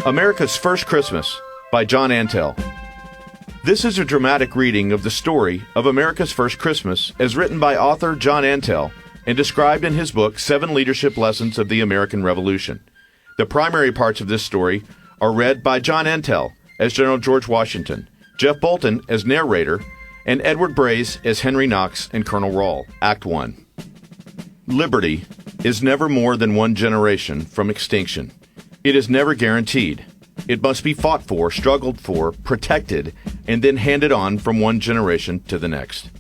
America's First Christmas by John Antel. This is a dramatic reading of the story of America's First Christmas as written by author John Antel and described in his book, 7 Leadership Lessons of the American Revolution. The primary parts of this story are read by John Antel as General George Washington, Jeff Bolton as narrator, and Edward Braze as Henry Knox and Colonel Rahl. Act 1. Liberty is never more than one generation from extinction. It is never guaranteed. It must be fought for, struggled for, protected, and then handed on from one generation to the next.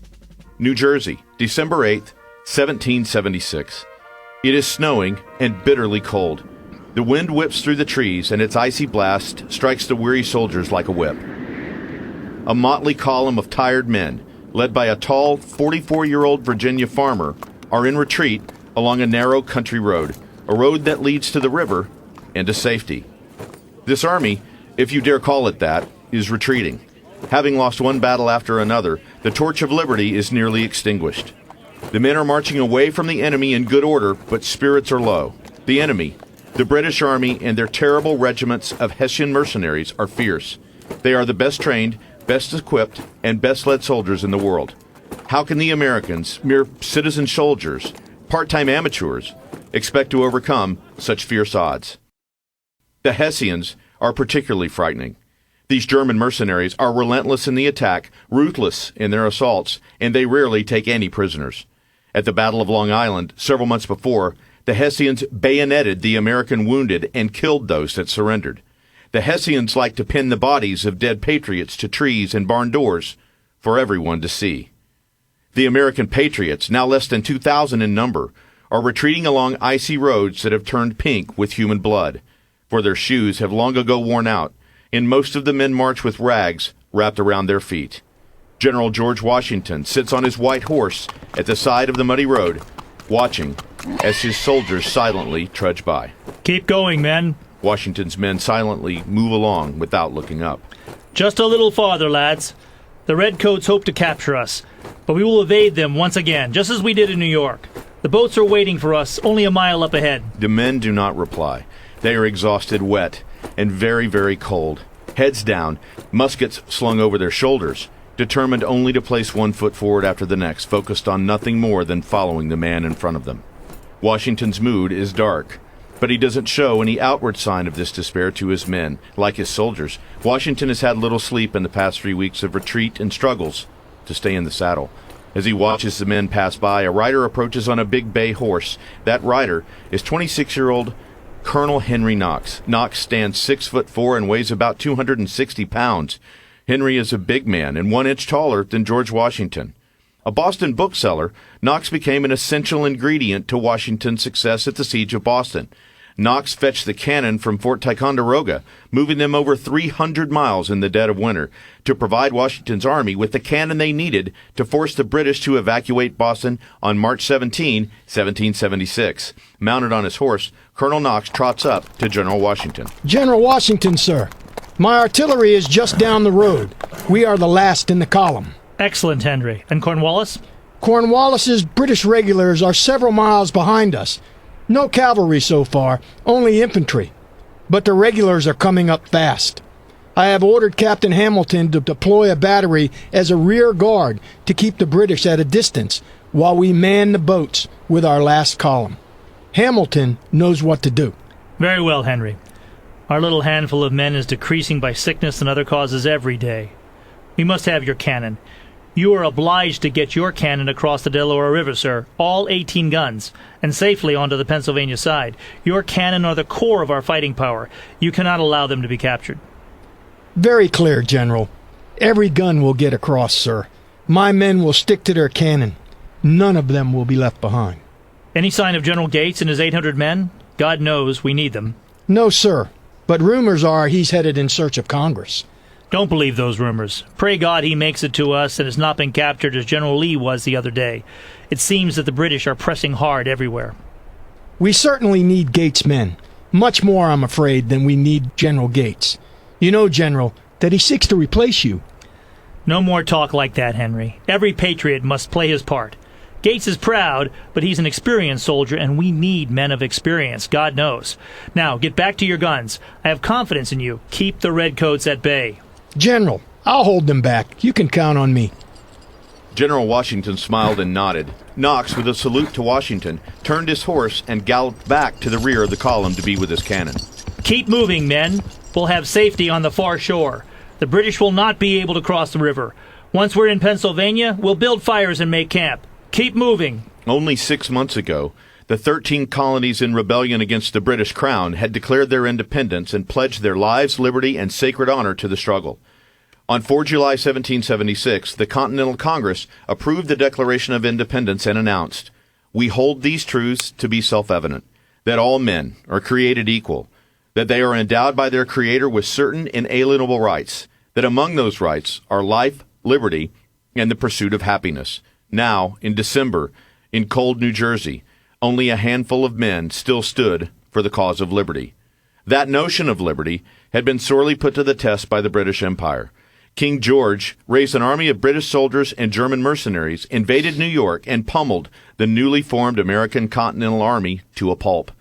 New Jersey, December 8th, 1776. It is snowing and bitterly cold. The wind whips through the trees, and its icy blast strikes the weary soldiers like a whip. A motley column of tired men, led by a tall, 44-year-old Virginia farmer, are in retreat along a narrow country road, a road that leads to the river and to safety. This army, if you dare call it that, is retreating. Having lost one battle after another, the torch of liberty is nearly extinguished. The men are marching away from the enemy in good order, but spirits are low. The enemy, the British Army, and their terrible regiments of Hessian mercenaries are fierce. They are the best trained, best equipped, and best led soldiers in the world. How can the Americans, mere citizen soldiers, part-time amateurs, expect to overcome such fierce odds? The Hessians are particularly frightening. These German mercenaries are relentless in the attack, ruthless in their assaults, and they rarely take any prisoners. At the Battle of Long Island, several months before, the Hessians bayoneted the American wounded and killed those that surrendered. The Hessians like to pin the bodies of dead patriots to trees and barn doors for everyone to see. The American patriots, now less than 2,000 in number, are retreating along icy roads that have turned pink with human blood, for their shoes have long ago worn out, and most of the men march with rags wrapped around their feet. General George Washington sits on his white horse at the side of the muddy road, watching as his soldiers silently trudge by. Keep going, men. Washington's men silently move along without looking up. Just a little farther, lads. The redcoats hope to capture us, but we will evade them once again, just as we did in New York. The boats are waiting for us only a mile up ahead. The men do not reply. They are exhausted, wet, and very, very cold. Heads down, muskets slung over their shoulders, determined only to place one foot forward after the next, focused on nothing more than following the man in front of them. Washington's mood is dark, but he doesn't show any outward sign of this despair to his men. Like his soldiers, Washington has had little sleep in the past 3 weeks of retreat and struggles to stay in the saddle. As he watches the men pass by, a rider approaches on a big bay horse. That rider is 26-year-old Colonel Henry Knox. Knox stands 6'4" and weighs about 260 pounds. Henry is a big man and 1 inch taller than George Washington. A Boston bookseller, Knox became an essential ingredient to Washington's success at the Siege of Boston. Knox fetched the cannon from Fort Ticonderoga, moving them over 300 miles in the dead of winter to provide Washington's army with the cannon they needed to force the British to evacuate Boston on March 17, 1776. Mounted on his horse, Colonel Knox trots up to General Washington. General Washington, sir. My artillery is just down the road. We are the last in the column. Excellent, Henry. And Cornwallis? Cornwallis's British regulars are several miles behind us. No cavalry so far, only infantry. But the regulars are coming up fast. I have ordered Captain Hamilton to deploy a battery as a rear guard to keep the British at a distance while we man the boats with our last column. Hamilton knows what to do. Very well, Henry. Our little handful of men is decreasing by sickness and other causes every day. We must have your cannon. You are obliged to get your cannon across the Delaware River, sir, all 18 guns, and safely onto the Pennsylvania side. Your cannon are the core of our fighting power. You cannot allow them to be captured. Very clear, General. Every gun will get across, sir. My men will stick to their cannon. None of them will be left behind. Any sign of General Gates and his 800 men? God knows we need them. No, sir. But rumors are he's headed in search of Congress. Don't believe those rumors. Pray God he makes it to us and has not been captured as General Lee was the other day. It seems that the British are pressing hard everywhere. We certainly need Gates' men. Much more, I'm afraid, than we need General Gates. You know, General, that he seeks to replace you. No more talk like that, Henry. Every patriot must play his part. Gates is proud, but he's an experienced soldier, and we need men of experience, God knows. Now, get back to your guns. I have confidence in you. Keep the redcoats at bay. General, I'll hold them back. You can count on me. General Washington smiled and nodded. Knox, with a salute to Washington, turned his horse and galloped back to the rear of the column to be with his cannon. Keep moving, men. We'll have safety on the far shore. The British will not be able to cross the river. Once we're in Pennsylvania, we'll build fires and make camp. Keep moving. Only 6 months ago, the 13 colonies in rebellion against the British Crown had declared their independence and pledged their lives, liberty, and sacred honor to the struggle. On 4 July 1776, the Continental Congress approved the Declaration of Independence and announced, "We hold these truths to be self-evident, that all men are created equal, that they are endowed by their Creator with certain inalienable rights, that among those rights are life, liberty, and the pursuit of happiness." Now, in December, in cold New Jersey, only a handful of men still stood for the cause of liberty. That notion of liberty had been sorely put to the test by the British Empire. King George raised an army of British soldiers and German mercenaries, invaded New York, and pummeled the newly formed American Continental Army to a pulp.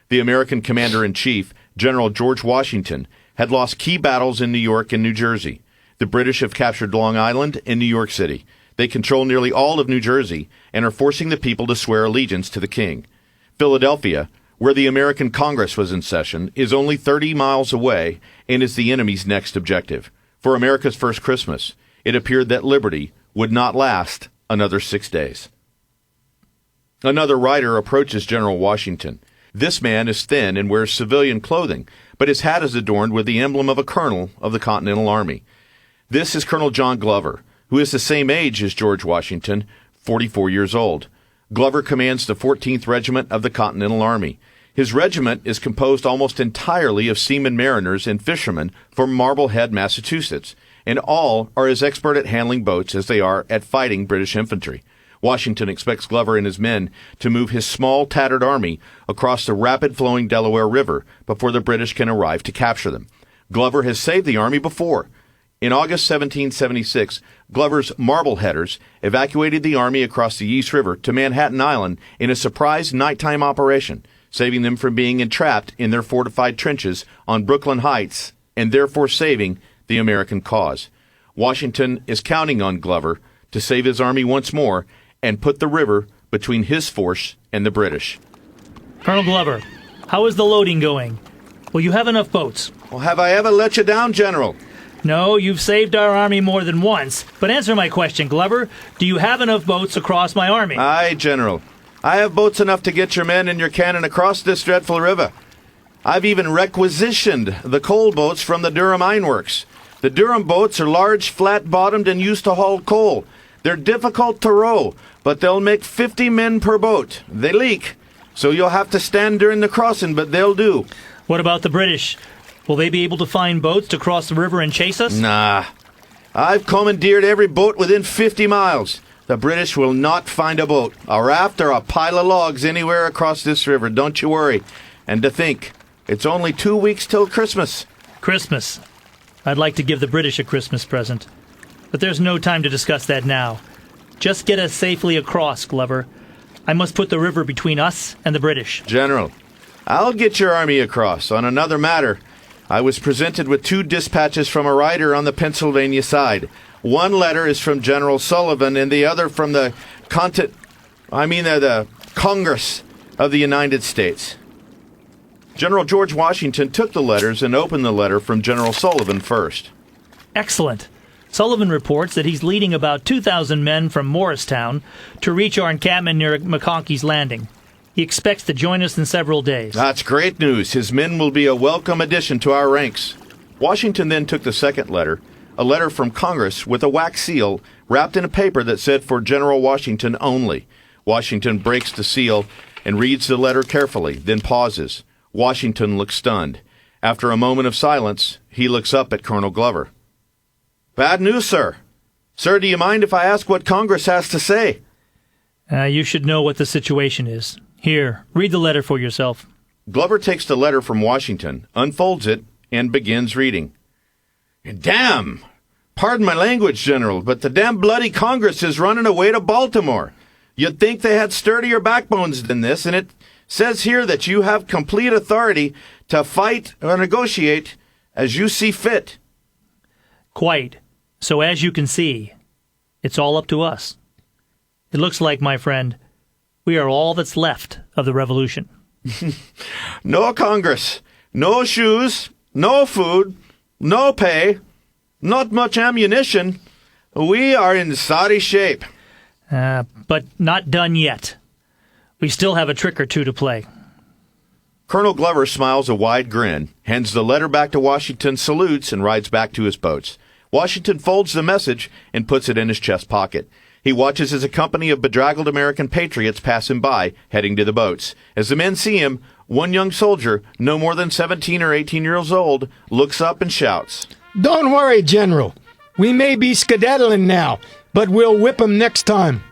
The American commander-in-chief, General George Washington, had lost key battles in New York and New Jersey. The British have captured Long Island and New York City. They control nearly all of New Jersey and are forcing the people to swear allegiance to the king. Philadelphia, where the American Congress was in session, is only 30 miles away and is the enemy's next objective. For America's first Christmas, it appeared that liberty would not last another 6 days. Another writer approaches General Washington. This man is thin and wears civilian clothing, but his hat is adorned with the emblem of a colonel of the Continental Army. This is Colonel John Glover, who is the same age as George Washington, 44 years old. Glover commands the 14th Regiment of the Continental Army. His regiment is composed almost entirely of seamen mariners and fishermen from Marblehead, Massachusetts, and all are as expert at handling boats as they are at fighting British infantry. Washington expects Glover and his men to move his small, tattered army across the rapid-flowing Delaware River before the British can arrive to capture them. Glover has saved the army before. In August 1776, Glover's Marbleheaders evacuated the army across the East River to Manhattan Island in a surprise nighttime operation, saving them from being entrapped in their fortified trenches on Brooklyn Heights and therefore saving the American cause. Washington is counting on Glover to save his army once more and put the river between his force and the British. Colonel Glover, how is the loading going? Will you have enough boats? Well, have I ever let you down, General? No, you've saved our army more than once. But answer my question, Glover. Do you have enough boats across my army? Aye, General. I have boats enough to get your men and your cannon across this dreadful river. I've even requisitioned the coal boats from the Durham Ironworks. The Durham boats are large, flat-bottomed, and used to haul coal. They're difficult to row, but they'll make 50 men per boat. They leak, so you'll have to stand during the crossing, but they'll do. What about the British? Will they be able to find boats to cross the river and chase us? Nah. I've commandeered every boat within 50 miles. The British will not find a boat, a raft, or a pile of logs anywhere across this river. Don't you worry. And to think, it's only 2 weeks till Christmas. Christmas. I'd like to give the British a Christmas present. But there's no time to discuss that now. Just get us safely across, Glover. I must put the river between us and the British. General, I'll get your army across. On another matter, I was presented with 2 dispatches from a writer on the Pennsylvania side. One letter is from General Sullivan and the other from the Congress of the United States. General George Washington took the letters and opened the letter from General Sullivan first. Excellent. Sullivan reports that he's leading about 2,000 men from Morristown to reach our encampment near McConkey's Landing. He expects to join us in several days. That's great news. His men will be a welcome addition to our ranks. Washington then took the second letter, a letter from Congress with a wax seal wrapped in a paper that said for General Washington only. Washington breaks the seal and reads the letter carefully, then pauses. Washington looks stunned. After a moment of silence, he looks up at Colonel Glover. Bad news, sir. Sir, do you mind if I ask what Congress has to say? You should know what the situation is. Here, read the letter for yourself. Glover takes the letter from Washington, unfolds it, and begins reading. Damn! Pardon my language, General, but the damn bloody Congress is running away to Baltimore. You'd think they had sturdier backbones than this, and it says here that you have complete authority to fight or negotiate as you see fit. Quite. So as you can see, it's all up to us. It looks like, my friend, we are all that's left of the revolution. No Congress, no shoes, no food, no pay, not much ammunition. We are in sorry shape. But not done yet. We still have a trick or two to play. Colonel Glover smiles a wide grin, hands the letter back to Washington, salutes, and rides back to his boats. Washington folds the message and puts it in his chest pocket. He watches as a company of bedraggled American patriots pass him by, heading to the boats. As the men see him, one young soldier, no more than 17 or 18 years old, looks up and shouts, Don't worry, General. We may be skedaddling now, but we'll whip 'em next time.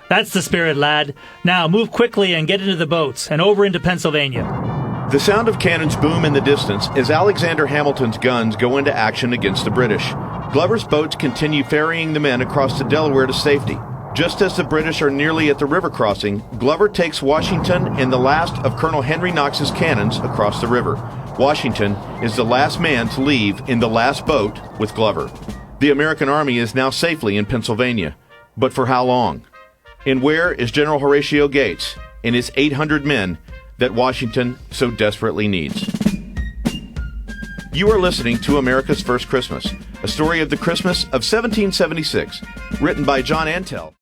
That's the spirit, lad. Now move quickly and get into the boats and over into Pennsylvania. The sound of cannons boom in the distance as Alexander Hamilton's guns go into action against the British. Glover's boats continue ferrying the men across the Delaware to safety. Just as the British are nearly at the river crossing, Glover takes Washington and the last of Colonel Henry Knox's cannons across the river. Washington is the last man to leave in the last boat with Glover. The American army is now safely in Pennsylvania. But for how long? And where is General Horatio Gates and his 800 men that Washington so desperately needs? You are listening to America's First Christmas, a story of the Christmas of 1776, written by John Antell.